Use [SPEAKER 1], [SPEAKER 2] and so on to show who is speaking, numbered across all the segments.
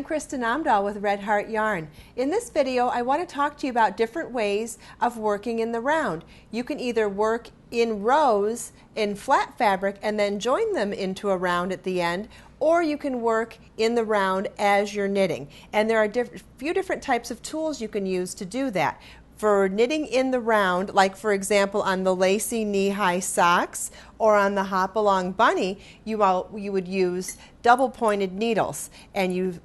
[SPEAKER 1] I'm Kristin Omdahl with Red Heart Yarn. In this video, I want to talk to you about different ways of working in the round. You can either work in rows in flat fabric and then join them into a round at the end, or you can work in the round as you're knitting. And there are a few different types of tools you can use to do that. For knitting in the round, like for example on the lacy knee-high socks or on the hop-along bunny, you would use double-pointed needles, and you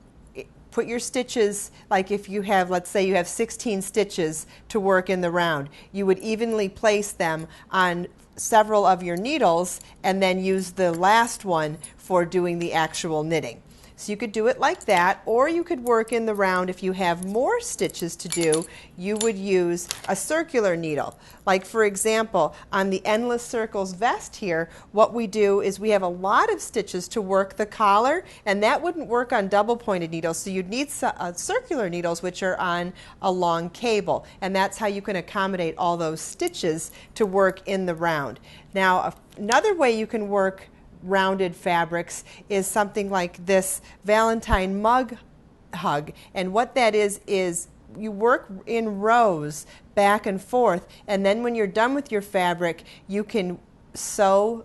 [SPEAKER 1] put your stitches, like if you have, let's say you have 16 stitches to work in the round, you would evenly place them on several of your needles and then use the last one for doing the actual knitting. So you could do it like that, or you could work in the round. If you have more stitches to do, you would use a circular needle. Like for example, on the Endless Circles vest here, what we do is we have a lot of stitches to work the collar, and that wouldn't work on double pointed needles, so you'd need circular needles, which are on a long cable, and that's how you can accommodate all those stitches to work in the round. Now another way you can work rounded fabrics is something like this Valentine Mug Hug, and what that is you work in rows back and forth, and then when you're done with your fabric you can sew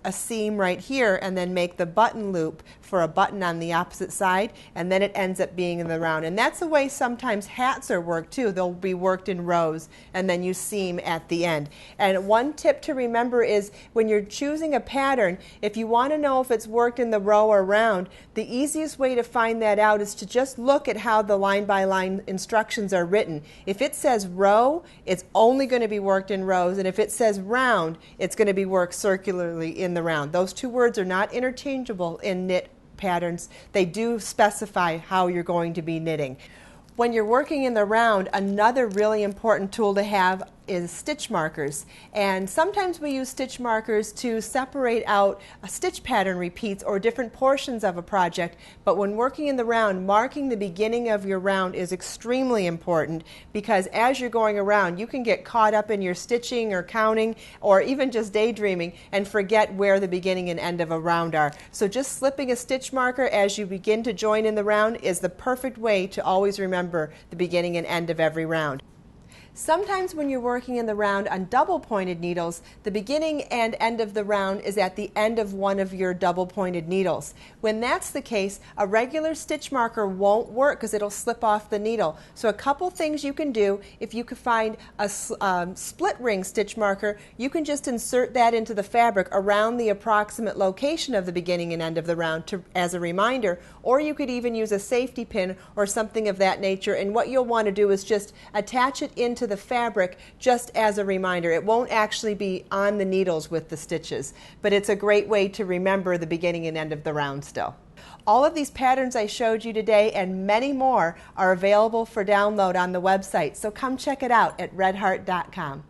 [SPEAKER 1] a seam right here and then make the button loop for a button on the opposite side, and then it ends up being in the round. And that's the way sometimes hats are worked too. They'll be worked in rows and then you seam at the end. And one tip to remember is when you're choosing a pattern, if you want to know if it's worked in the row or round, the easiest way to find that out is to just look at how the line by line instructions are written. If it says row, it's only going to be worked in rows, and if it says round, it's going to be worked circularly in the round. Those two words are not interchangeable in knit patterns. They do specify how you're going to be knitting. When you're working in the round, another really important tool to have is stitch markers, and sometimes we use stitch markers to separate out a stitch pattern repeats or different portions of a project. But when working in the round, marking the beginning of your round is extremely important, because as you're going around you can get caught up in your stitching or counting or even just daydreaming and forget where the beginning and end of a round are. So just slipping a stitch marker as you begin to join in the round is the perfect way to always remember the beginning and end of every round. Sometimes when you're working in the round on double pointed needles, the beginning and end of the round is at the end of one of your double pointed needles. When that's the case, a regular stitch marker won't work because it'll slip off the needle. So a couple things you can do: if you could find a split ring stitch marker, you can just insert that into the fabric around the approximate location of the beginning and end of the round as a reminder, or you could even use a safety pin or something of that nature, and what you'll want to do is just attach it into the fabric just as a reminder. It won't actually be on the needles with the stitches, but it's a great way to remember the beginning and end of the round still. All of these patterns I showed you today and many more are available for download on the website, so come check it out at redheart.com.